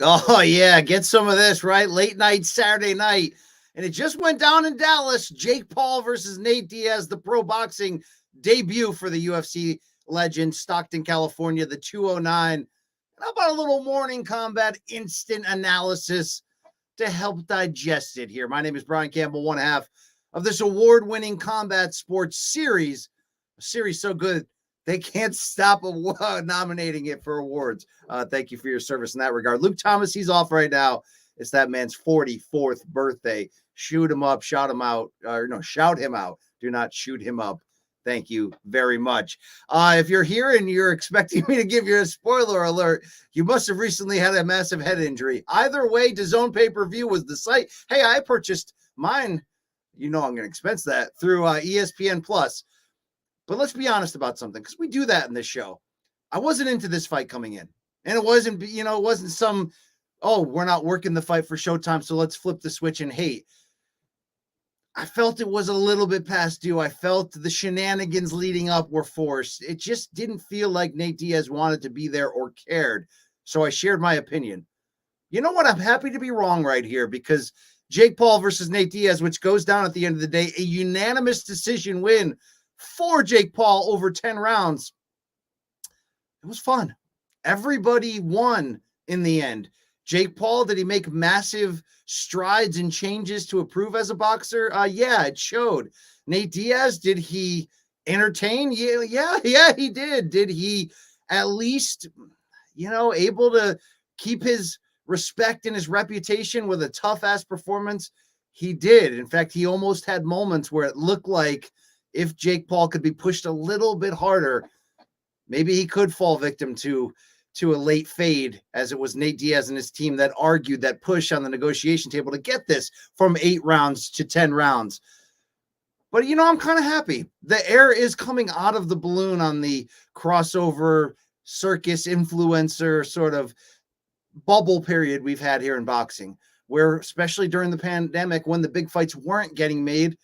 Oh, yeah. Get some of this, right? Late night, Saturday night. And it just went down in Dallas. Jake Paul versus Nate Diaz, the pro boxing debut for the UFC legend, Stockton, California, the 209. And how about a little morning combat instant analysis to help digest it here? My name is Brian Campbell, one half of this award-winning combat sports series. A series so good they can't stop nominating it for awards. Thank you for your service in that regard. Luke Thomas, he's off right now. It's that man's 44th birthday. Shoot him up, shout him out. Shout him out. Do not shoot him up. Thank you very much. If you're here and you're expecting me to give you a spoiler alert, you must have recently had a massive head injury. Either way, DAZN pay-per-view was the site. Hey, I purchased mine. I'm going to expense that through ESPN Plus. But let's be honest about something, because we do that in this show. I wasn't into this fight coming in. And it wasn't some, we're not working the fight for Showtime, so let's flip the switch and hate. I felt it was a little bit past due. I felt the shenanigans leading up were forced. It just didn't feel like Nate Diaz wanted to be there or cared. So I shared my opinion. You know what? I'm happy to be wrong right here, because Jake Paul versus Nate Diaz, which goes down at the end of the day, a unanimous decision win for Jake Paul over 10 rounds. It was fun. Everybody won in the end. Jake Paul, did he make massive strides and changes to improve as a boxer? Yeah, it showed. Nate Diaz, did he entertain? Yeah, he did. Did he at least, able to keep his respect and his reputation with a tough-ass performance? He did. In fact, he almost had moments where it looked like if Jake Paul could be pushed a little bit harder, maybe he could fall victim to a late fade, as it was Nate Diaz and his team that argued that push on the negotiation table to get this from 8 rounds to 10 rounds. But, I'm kind of happy. The air is coming out of the balloon on the crossover circus influencer sort of bubble period we've had here in boxing, where especially during the pandemic, when the big fights weren't getting made,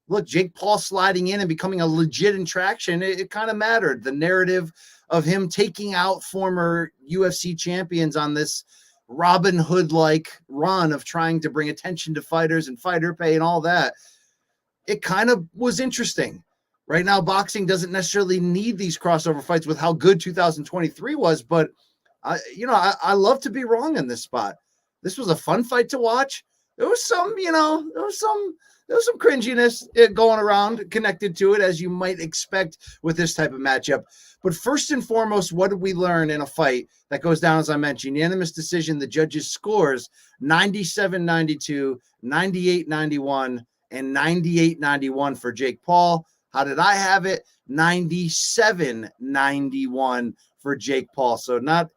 look, Jake Paul sliding in and becoming a legit attraction, it kind of mattered. The narrative of him taking out former UFC champions on this Robin Hood-like run of trying to bring attention to fighters and fighter pay and all that, it kind of was interesting. Right now, boxing doesn't necessarily need these crossover fights with how good 2023 was, but I love to be wrong in this spot. This was a fun fight to watch. There was some cringiness going around connected to it, as you might expect with this type of matchup. But first and foremost, what did we learn in a fight that goes down, as I mentioned, unanimous decision? The judges' scores 97-92, 98-91, and 98-91 for Jake Paul. How did I have it? 97-91 for Jake Paul. So not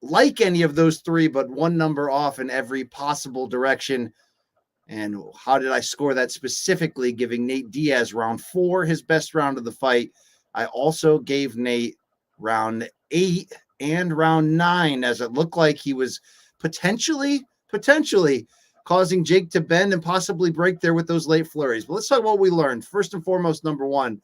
like any of those three, but one number off in every possible direction. And how did I score that specifically, giving Nate Diaz round 4 his best round of the fight? I also gave Nate round 8 and round 9, as it looked like he was potentially causing Jake to bend and possibly break there with those late flurries. But let's talk about what we learned. First and foremost, number 1,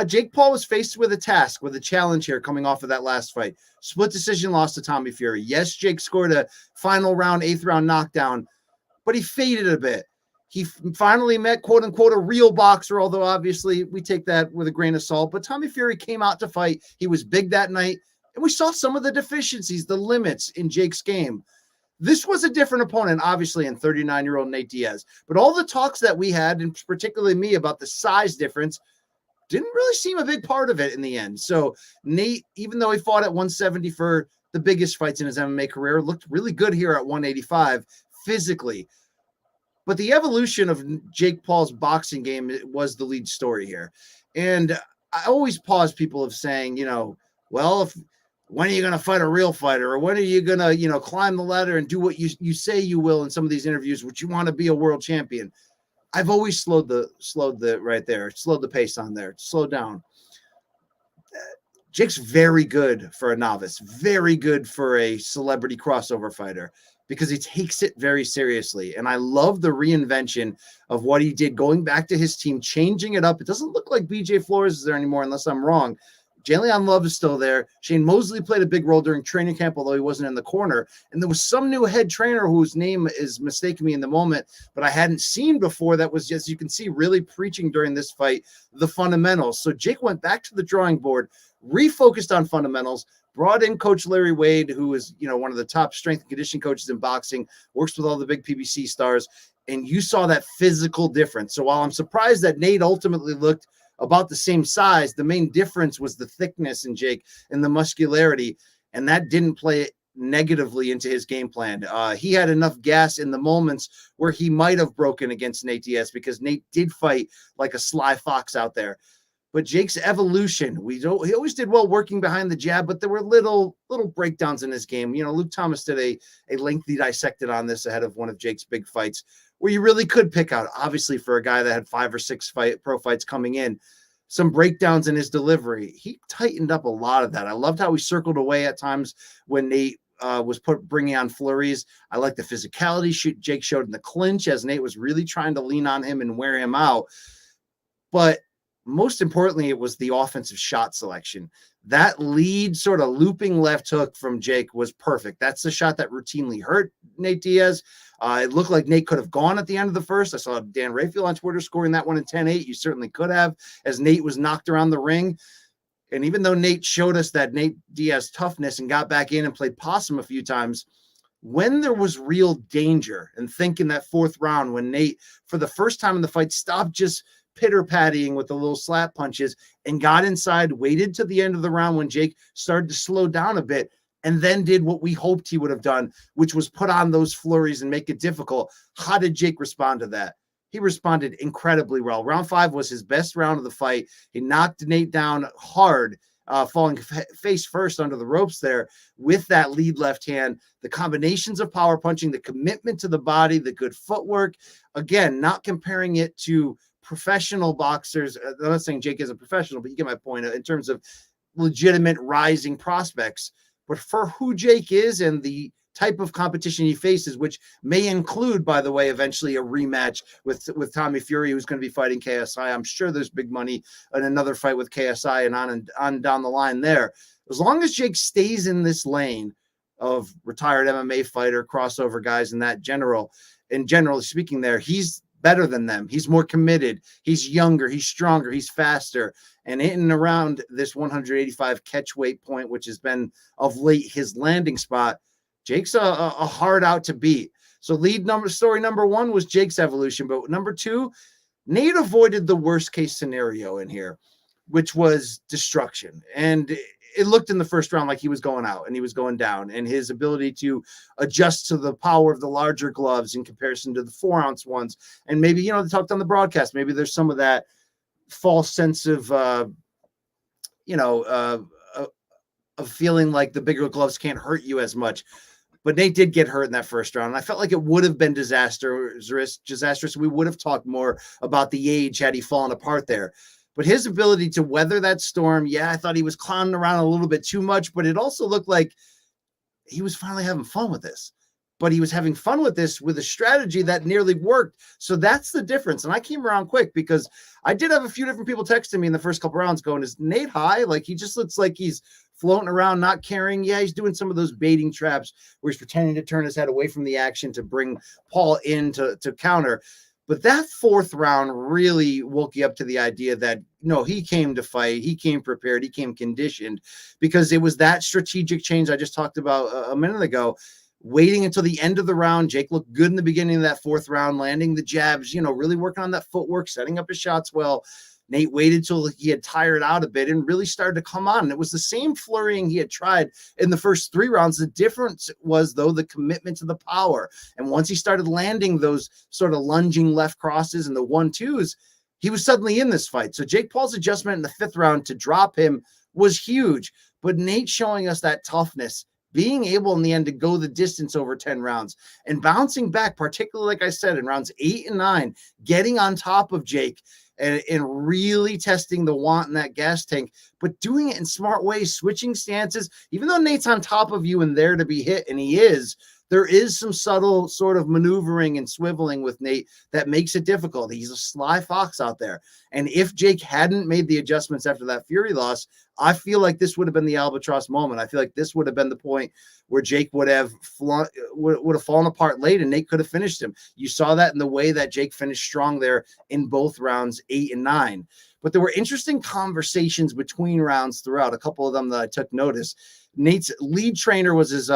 Jake Paul was faced with a task, with a challenge here coming off of that last fight. Split decision loss to Tommy Fury. Yes, Jake scored a final round, 8th round knockdown, but he faded a bit. He finally met, quote unquote, a real boxer, although obviously we take that with a grain of salt. But Tommy Fury came out to fight. He was big that night, and we saw some of the deficiencies, the limits in Jake's game. This was a different opponent, obviously, in 39-year-old Nate Diaz. But all the talks that we had, and particularly me, about the size difference, didn't really seem a big part of it in the end. So Nate, even though he fought at 170 for the biggest fights in his MMA career, looked really good here at 185 physically. But the evolution of Jake Paul's boxing game was the lead story here. And I always pause people of saying, when are you going to fight a real fighter? Or when are you going to, climb the ladder and do what you say you will in some of these interviews, which you want to be a world champion? I've always slowed the pace on there, slowed down. Jake's very good for a novice, very good for a celebrity crossover fighter, because he takes it very seriously. And I love the reinvention of what he did, going back to his team, changing it up. It doesn't look like BJ Flores is there anymore, unless I'm wrong. Jalen Love is still there. Shane Mosley played a big role during training camp, although he wasn't in the corner. And there was some new head trainer whose name is mistaking me in the moment, but I hadn't seen before, that was, just, you can see, really preaching during this fight the fundamentals. So Jake went back to the drawing board, refocused on fundamentals, brought in Coach Larry Wade, who is, one of the top strength and conditioning coaches in boxing, works with all the big PBC stars, and you saw that physical difference. So while I'm surprised that Nate ultimately looked about the same size, the main difference was the thickness in Jake and the muscularity, and that didn't play negatively into his game plan. He had enough gas in the moments where he might have broken against Nate Diaz, because Nate did fight like a sly fox out there. But Jake's evolution, he always did well working behind the jab, but there were little breakdowns in his game. Luke Thomas did a lengthy dissected on this ahead of one of Jake's big fights, where you really could pick out, obviously, for a guy that had 5 or 6 pro fights coming in, some breakdowns in his delivery. He tightened up a lot of that. I loved how he circled away at times when Nate was bringing on flurries. I like the physicality Jake showed in the clinch as Nate was really trying to lean on him and wear him out. But most importantly, it was the offensive shot selection. That lead sort of looping left hook from Jake was perfect. That's the shot that routinely hurt Nate Diaz. It looked like Nate could have gone at the end of the first. I saw Dan Rayfield on Twitter scoring that one in 10-8. You certainly could have, as Nate was knocked around the ring. And even though Nate showed us that Nate Diaz toughness and got back in and played possum a few times, when there was real danger, and think in that 4th round when Nate, for the first time in the fight, stopped just pitter-pattying with the little slap punches and got inside, waited to the end of the round when Jake started to slow down a bit, and then did what we hoped he would have done, which was put on those flurries and make it difficult. How did Jake respond to that? He responded incredibly well. Round 5 was his best round of the fight. He knocked Nate down hard, falling face first under the ropes there with that lead left hand. The combinations of power punching, the commitment to the body, the good footwork. Again, not comparing it to professional boxers. I'm not saying Jake is a professional, but you get my point in terms of legitimate rising prospects. But for who Jake is and the type of competition he faces, which may include, by the way, eventually a rematch with Tommy Fury, who's going to be fighting KSI. I'm sure there's big money in another fight with KSI and on down the line there. As long as Jake stays in this lane of retired MMA fighter, crossover guys, and that generally speaking there, he's better than them. He's more committed. He's younger. He's stronger. He's faster. And in and around this 185 catch weight point, which has been of late his landing spot, Jake's a hard out to beat. So story number 1 was Jake's evolution. But number 2, Nate avoided the worst case scenario in here, which was destruction. And it looked in the first round like he was going out and he was going down, and his ability to adjust to the power of the larger gloves in comparison to the 4-ounce ones. And maybe, they talked on the broadcast, maybe there's some of that false sense of, of feeling like the bigger gloves can't hurt you as much. But Nate did get hurt in that first round. And I felt like it would have been disastrous. We would have talked more about the age had he fallen apart there. But his ability to weather that storm, I thought he was clowning around a little bit too much, but it also looked like he was finally having fun with this. But he was having fun with this with a strategy that nearly worked. So that's the difference. And I came around quick because I did have a few different people texting me in the first couple rounds going, is Nate high? Like, he just looks like he's floating around, not caring. Yeah, he's doing some of those baiting traps where he's pretending to turn his head away from the action to bring Paul in to counter. But that 4th round really woke you up to the idea that, no, he came to fight. He came prepared. He came conditioned, because it was that strategic change I just talked about a minute ago. Waiting until the end of the round. Jake looked good in the beginning of that 4th round, landing the jabs, really working on that footwork, setting up his shots well. Nate waited till he had tired out a bit and really started to come on. And it was the same flurrying he had tried in the first 3 rounds. The difference was, though, the commitment to the power. And once he started landing those sort of lunging left crosses and the 1-2s, he was suddenly in this fight. So Jake Paul's adjustment in the 5th round to drop him was huge. But Nate showing us that toughness, being able in the end to go the distance over 10 rounds and bouncing back, particularly, like I said, in rounds 8 and 9, getting on top of Jake and really testing the want in that gas tank, but doing it in smart ways, switching stances. Even though Nate's on top of you and there to be hit, and he is, there is some subtle sort of maneuvering and swiveling with Nate that makes it difficult. He's a sly fox out there. And if Jake hadn't made the adjustments after that Fury loss, I feel like this would have been the albatross moment. I feel like this would have been the point where Jake would have fallen apart late and Nate could have finished him. You saw that in the way that Jake finished strong there in both rounds 8 and 9. But there were interesting conversations between rounds throughout, a couple of them that I took notice. Nate's lead trainer was his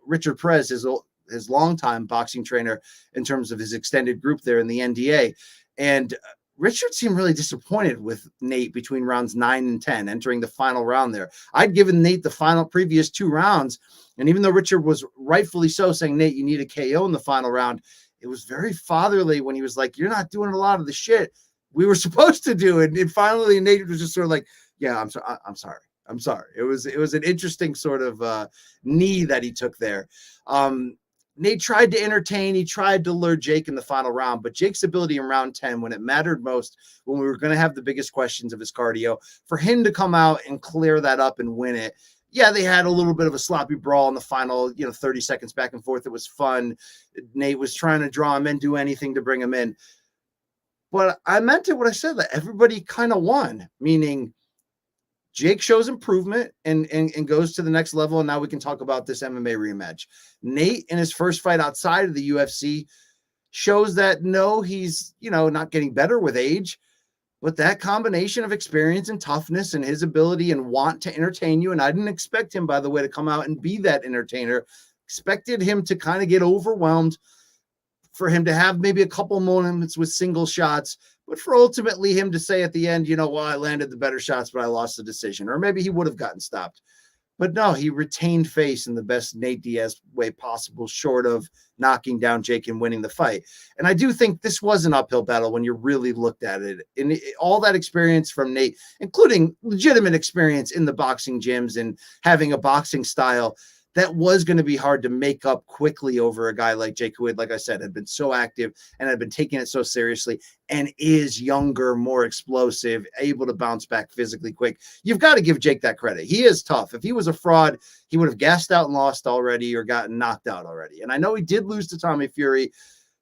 Richard Perez, his longtime boxing trainer in terms of his extended group there in the NDA. And Richard seemed really disappointed with Nate between rounds 9 and 10, entering the final round there. I'd given Nate the previous 2 rounds, and even though Richard was rightfully so saying, Nate, you need a KO in the final round, it was very fatherly when he was like, you're not doing a lot of the shit we were supposed to do. And finally, Nate was just sort of like, yeah, I'm sorry. I'm sorry. It was an interesting sort of knee that he took there. Nate tried to entertain. He tried to lure Jake in the final round, but Jake's ability in round 10, when it mattered most, when we were going to have the biggest questions of his cardio, for him to come out and clear that up and win it. Yeah, they had a little bit of a sloppy brawl in the final, 30 seconds back and forth. It was fun. Nate was trying to draw him in, do anything to bring him in. But I meant it when I said that everybody kind of won, meaning Jake shows improvement and goes to the next level. And now we can talk about this MMA rematch. Nate, in his first fight outside of the UFC, shows that no, he's, not getting better with age, but that combination of experience and toughness and his ability and want to entertain you. And I didn't expect him, by the way, to come out and be that entertainer. Expected him to kind of get overwhelmed, for him to have maybe a couple moments with single shots, but for ultimately him to say at the end, I landed the better shots, but I lost the decision. Or maybe he would have gotten stopped. But no, he retained face in the best Nate Diaz way possible, short of knocking down Jake and winning the fight. And I do think this was an uphill battle when you really looked at it. And all that experience from Nate, including legitimate experience in the boxing gyms and having a boxing style, that was going to be hard to make up quickly over a guy like Jake, who had, like I said, had been so active and had been taking it so seriously and is younger, more explosive, able to bounce back physically quick. You've got to give Jake that credit. He is tough. If he was a fraud, he would have gassed out and lost already or gotten knocked out already. And I know he did lose to Tommy Fury,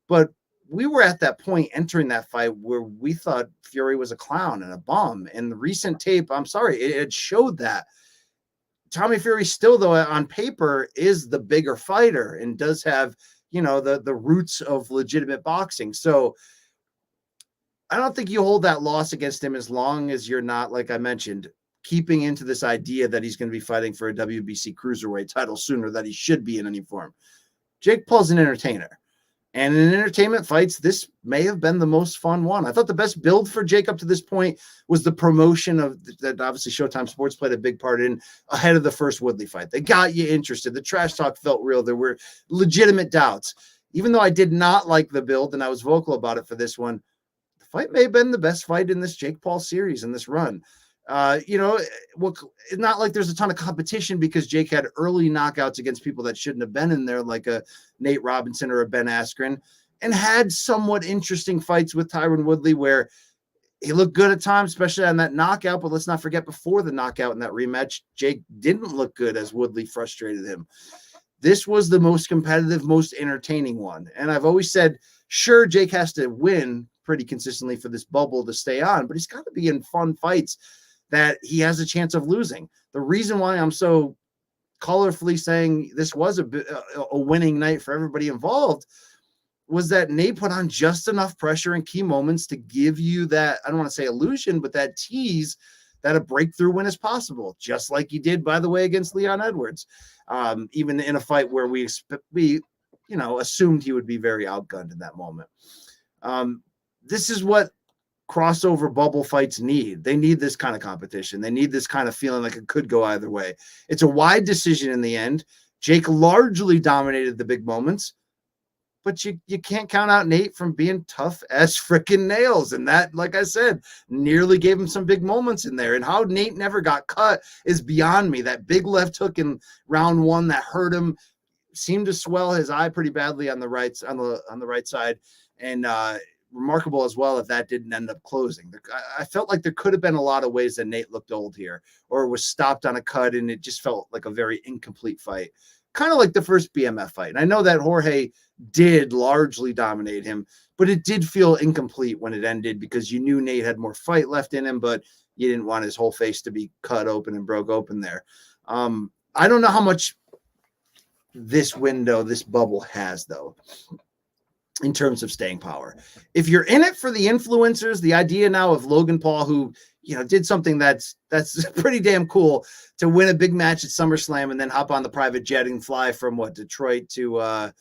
but we were at that point entering that fight where we thought Fury was a clown and a bum. And the recent tape, I'm sorry, it showed that. Tommy Fury still, though, on paper is the bigger fighter and does have, the roots of legitimate boxing. So I don't think you hold that loss against him as long as you're not, like I mentioned, keeping into this idea that he's going to be fighting for a WBC cruiserweight title sooner, that he should be in any form. Jake Paul's an entertainer. And in entertainment fights, this may have been the most fun one. I thought the best build for Jake up to this point was the promotion of that. Obviously, Showtime Sports played a big part in ahead of the first Woodley fight. They got you interested. The trash talk felt real. There were legitimate doubts. Even though I did not like the build and I was vocal about it for this one, the fight may have been the best fight in this Jake Paul series in this run. It's not like there's a ton of competition because Jake had early knockouts against people that shouldn't have been in there, like a Nate Robinson or a Ben Askren, and had somewhat interesting fights with Tyron Woodley where he looked good at times, especially on that knockout. But let's not forget, before the knockout in that rematch, Jake didn't look good as Woodley frustrated him. This was the most competitive, most entertaining one. And I've always said, sure, Jake has to win pretty consistently for this bubble to stay on, but he's got to be in fun fights that he has a chance of losing. The reason why I'm so colorfully saying this was a winning night for everybody involved was that Nate put on just enough pressure in key moments to give you that, I don't want to say illusion, but that tease that a breakthrough win is possible, just like he did, by the way, against Leon Edwards, even in a fight where we assumed he would be very outgunned in that moment. This is what crossover bubble fights need. They need this kind of competition. They need this kind of feeling like it could go either way. It's a wide decision in the end. Jake largely dominated the big moments, but you can't count out Nate from being tough as freaking nails. And that, like I said, nearly gave him some big moments in there. And how Nate never got cut is beyond me. That big left hook in round 1 that hurt him seemed to swell his eye pretty badly on the right side. And remarkable as well if that didn't end up closing. I felt like there could have been a lot of ways that Nate looked old here or was stopped on a cut, and it just felt like a very incomplete fight. kind of like the first BMF fight. And I know that Jorge did largely dominate him, but it did feel incomplete when it ended because you knew Nate had more fight left in him, but you didn't want his whole face to be cut open and broke open there. I don't know how much this window, this bubble has, though, in terms of staying power. If you're in it for the influencers, the idea now of Logan Paul, who, you know, did something that's pretty damn cool, to win a big match at SummerSlam and then hop on the private jet and fly from Detroit to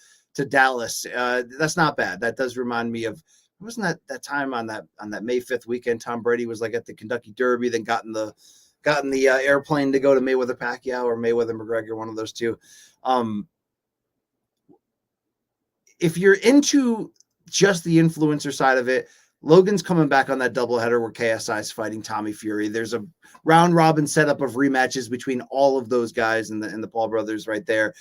Dallas. That's not bad. That does remind me of, wasn't that time on that May 5th weekend, Tom Brady was like at the Kentucky Derby, then got in the airplane to go to Mayweather Pacquiao or Mayweather McGregor, one of those two. If you're into just the influencer side of it, Logan's coming back on that doubleheader where KSI is fighting Tommy Fury. There's a round robin setup of rematches between all of those guys and the Paul brothers right there.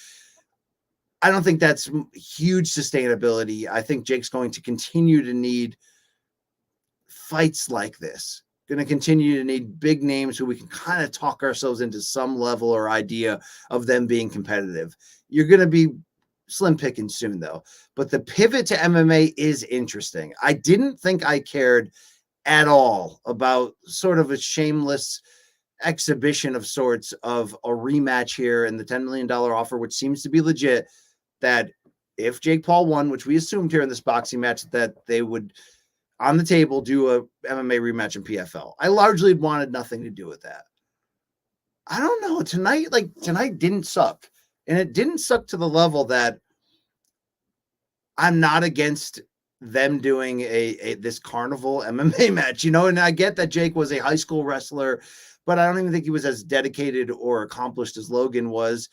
I don't think that's huge sustainability. I think Jake's going to continue to need fights like this. Going to continue to need big names who we can kind of talk ourselves into some level or idea of them being competitive. You're going to be slim picking soon, though. But the pivot to MMA is interesting. I didn't think I cared at all about sort of a shameless exhibition of sorts of a rematch here and the $10 million offer, which seems to be legit, that if Jake Paul won, which we assumed here in this boxing match, that they would on the table do a MMA rematch in PFL. I largely wanted nothing to do with that. I don't know. Tonight didn't suck. And it didn't suck to the level that I'm not against them doing this carnival MMA match, you know, and I get that Jake was a high school wrestler, but I don't even think he was as dedicated or accomplished as Logan was.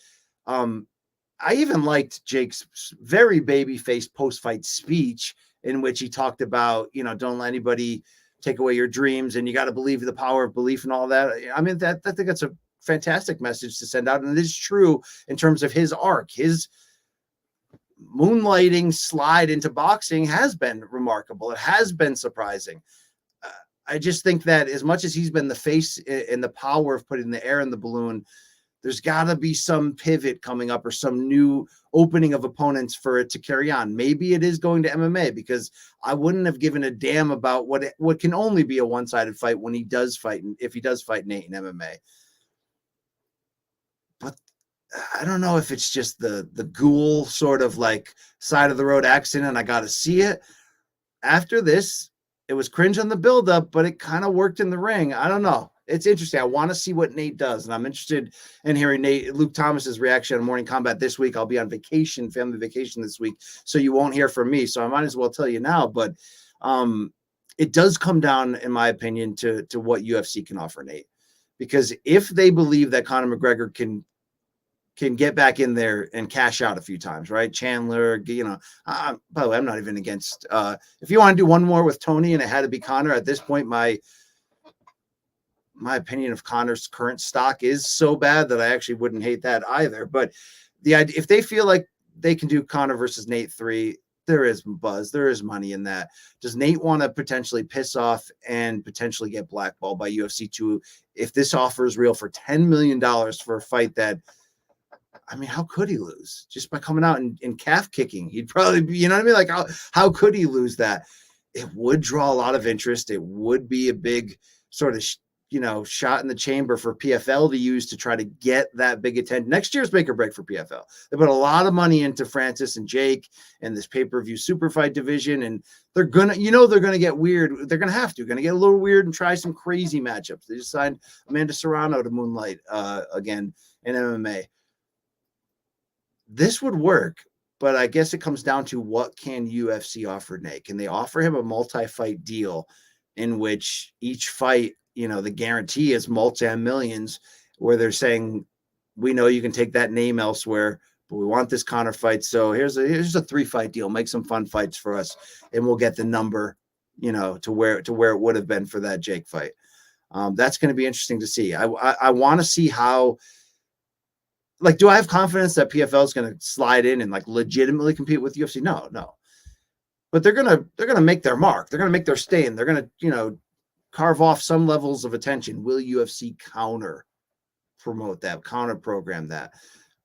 I even liked Jake's very baby-faced post-fight speech in which he talked about, you know, don't let anybody take away your dreams and you got to believe the power of belief and all that. I mean, I think that's a fantastic message to send out. And it is true in terms of his arc. His moonlighting slide into boxing has been remarkable. It has been surprising. I just think that as much as he's been the face and the power of putting the air in the balloon, there's got to be some pivot coming up or some new opening of opponents for it to carry on. Maybe it is going to MMA, because I wouldn't have given a damn about what can only be a one-sided fight when he does fight, and if he does fight Nate in MMA. But I don't know if it's just the ghoul sort of like side of the road accident. I got to see it. After this, it was cringe on the buildup, but it kind of worked in the ring. I don't know. It's interesting. I want to see what Nate does, and I'm interested in hearing Luke Thomas's reaction on Morning Combat this week. I'll be on vacation, family vacation this week, so you won't hear from me. So I might as well tell you now. But it does come down, in my opinion, to what UFC can offer Nate, because if they believe that Conor McGregor can get back in there and cash out a few times, right? Chandler, you know, by the way, I'm not even against. If you want to do one more with Tony and it had to be Conor, at this point, my opinion of Conor's current stock is so bad that I actually wouldn't hate that either. But the idea, if they feel like they can do Conor versus Nate 3, there is buzz, there is money in that. Does Nate want to potentially piss off and potentially get blackballed by UFC 2 if this offer is real for $10 million for a fight that, I mean, how could he lose? Just by coming out and calf kicking, he'd probably be, you know what I mean? Like, how could he lose that? It would draw a lot of interest. It would be a big sort of shot in the chamber for PFL to use to try to get that big attention. Next year's make or break for PFL. They put a lot of money into Francis and Jake and this pay-per-view super fight division, and they're gonna get weird. They're gonna get a little weird and try some crazy matchups. They just signed Amanda Serrano to Moonlight again in MMA. This would work, but I guess it comes down to what can UFC offer Nate? Can they offer him a multi-fight deal in which each fight, you know, the guarantee is multi-millions, where they're saying, we know you can take that name elsewhere, but we want this Conor fight. So here's a 3-fight deal. Make some fun fights for us, and we'll get the number, you know, to where it would have been for that Jake fight. That's going to be interesting to see. I want to see how, like, do I have confidence that PFL is going to slide in and like legitimately compete with UFC? No. But they're gonna make their mark. They're gonna make their stain. They're gonna, you know, carve off some levels of attention. Will UFC counter promote that, counter program that?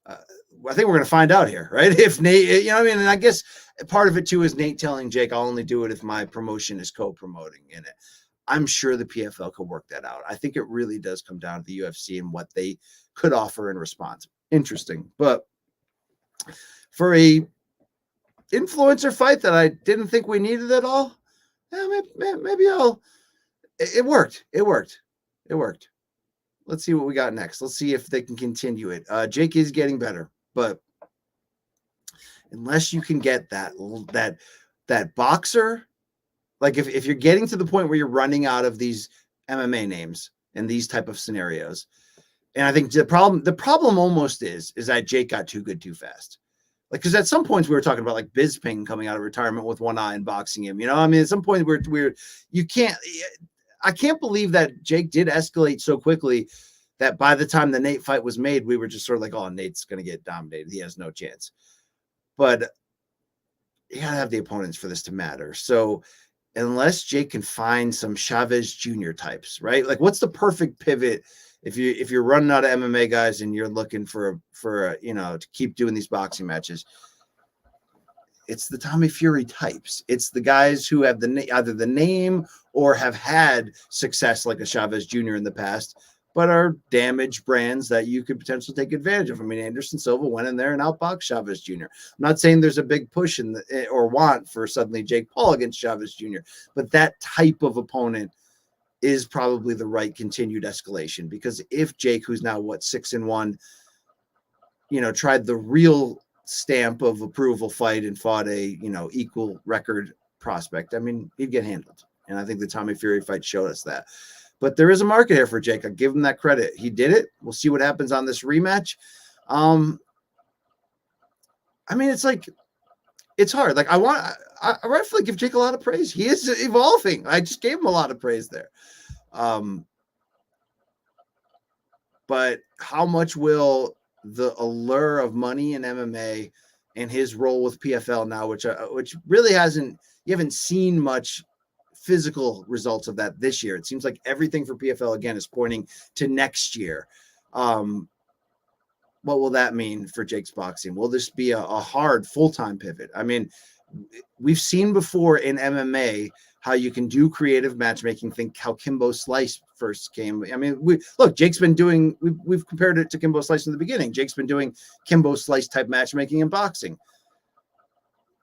I think we're going to find out here, right? If Nate, you know what I mean? And I guess part of it too is Nate telling Jake, I'll only do it if my promotion is co-promoting in it. I'm sure the PFL could work that out. I think it really does come down to the UFC and what they could offer in response. Interesting. But for a influencer fight that I didn't think we needed at all, maybe it worked. It worked. Let's see what we got next. Let's see if they can continue it. Jake is getting better, but unless you can get that boxer, like if you're getting to the point where you're running out of these MMA names in these type of scenarios, and I think the problem almost is that Jake got too good too fast. Like, because at some points we were talking about like Bisping coming out of retirement with one eye and boxing him. You know, I mean, at some point I can't believe that Jake did escalate so quickly that by the time the Nate fight was made, we were just sort of like, oh, Nate's going to get dominated. He has no chance. But you got to have the opponents for this to matter. So unless Jake can find some Chavez Jr. types, right? Like, what's the perfect pivot if you're running out of MMA guys and you're looking for to keep doing these boxing matches? It's the Tommy Fury types. It's the guys who have either the name or have had success like a Chavez Jr. in the past, but are damaged brands that you could potentially take advantage of. I mean, Anderson Silva went in there and outboxed Chavez Jr. I'm not saying there's a big push or want for suddenly Jake Paul against Chavez Jr., but that type of opponent is probably the right continued escalation, because if Jake, who's now 6-1, tried the real stamp of approval fight and fought a equal record prospect, I mean, he'd get handled. And I think the Tommy Fury fight showed us that. But there is a market here for Jake. I give him that credit. He did it. We'll see what happens on this rematch. I mean, it's hard. Like, I rightfully give Jake a lot of praise. He is evolving. I just gave him a lot of praise there. But how much will the allure of money in MMA and his role with PFL now, which really you haven't seen much physical results of that this year. It seems like everything for PFL again is pointing to next year. What will that mean for Jake's boxing? Will this be a hard full-time pivot? I mean, we've seen before in MMA how you can do creative matchmaking. Think how Kimbo Slice first came. I mean, Jake's been doing, we've compared it to Kimbo Slice in the beginning. Jake's been doing Kimbo Slice type matchmaking in boxing.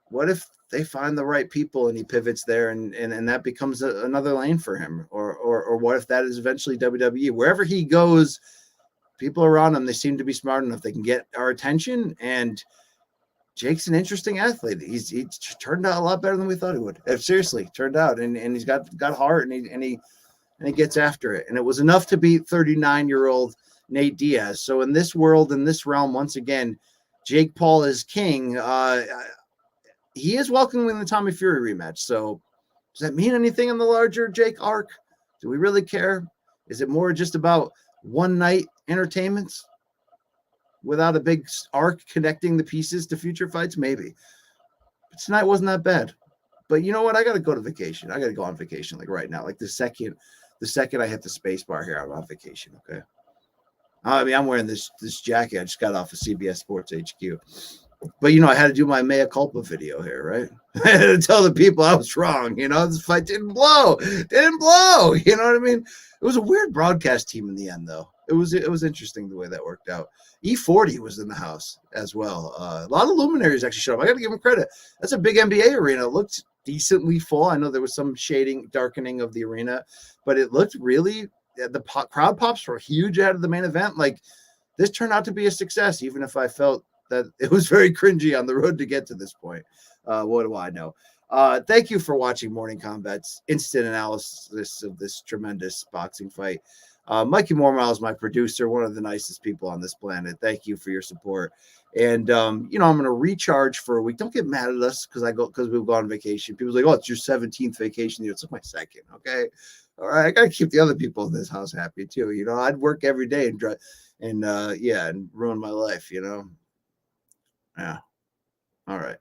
What if they find the right people and he pivots there and that becomes another lane for him? Or what if that is eventually WWE? Wherever he goes, people around him, they seem to be smart enough. They can get our attention, and Jake's an interesting athlete. He's turned out a lot better than we thought he would. Seriously, turned out, and he's got heart, and he gets after it. And it was enough to beat 39-year-old Nate Diaz. So in this world, in this realm, once again, Jake Paul is king. He is welcoming the Tommy Fury rematch. So does that mean anything in the larger Jake arc? Do we really care? Is it more just about one night entertainments without a big arc connecting the pieces to future fights? Maybe. But tonight wasn't that bad. But you know what? I got to go to vacation. I got to go on vacation like right now. Like the second I hit the space bar here, I'm on vacation. Okay. I mean, I'm wearing this jacket. I just got off of CBS Sports HQ. But, I had to do my mea culpa video here, right? I had to tell the people I was wrong. This fight didn't blow. You know what I mean? It was a weird broadcast team in the end, though. It was interesting the way that worked out. E40 was in the house as well. A lot of luminaries actually showed up. I got to give them credit. That's a big NBA arena. It looked decently full. I know there was some darkening of the arena, but it looked really, the crowd pops were huge out of the main event. Like, this turned out to be a success, even if I felt that it was very cringy on the road to get to this point. What do I know? Thank you for watching Morning Kombat's instant analysis of this tremendous boxing fight. Mikey Mormile is my producer, one of the nicest people on this planet. Thank you for your support. And, I'm going to recharge for a week. Don't get mad at us because we've gone on vacation. People's like, oh, it's your 17th vacation. It's my second. Okay. All right. I got to keep the other people in this house happy too. I'd work every day and ruin my life, Yeah. All right.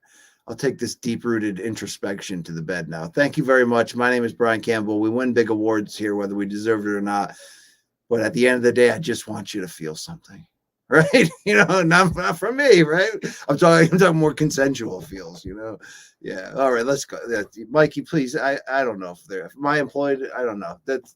I'll take this deep-rooted introspection to the bed now. Thank you very much. My name is Brian Campbell. We win big awards here, whether we deserve it or not. But at the end of the day, I just want you to feel something, right? You know, not from me, right? I'm talking more consensual feels, you know. Yeah. All right, let's go. Mikey, please. I don't know if they're, am I employed? I don't know. That's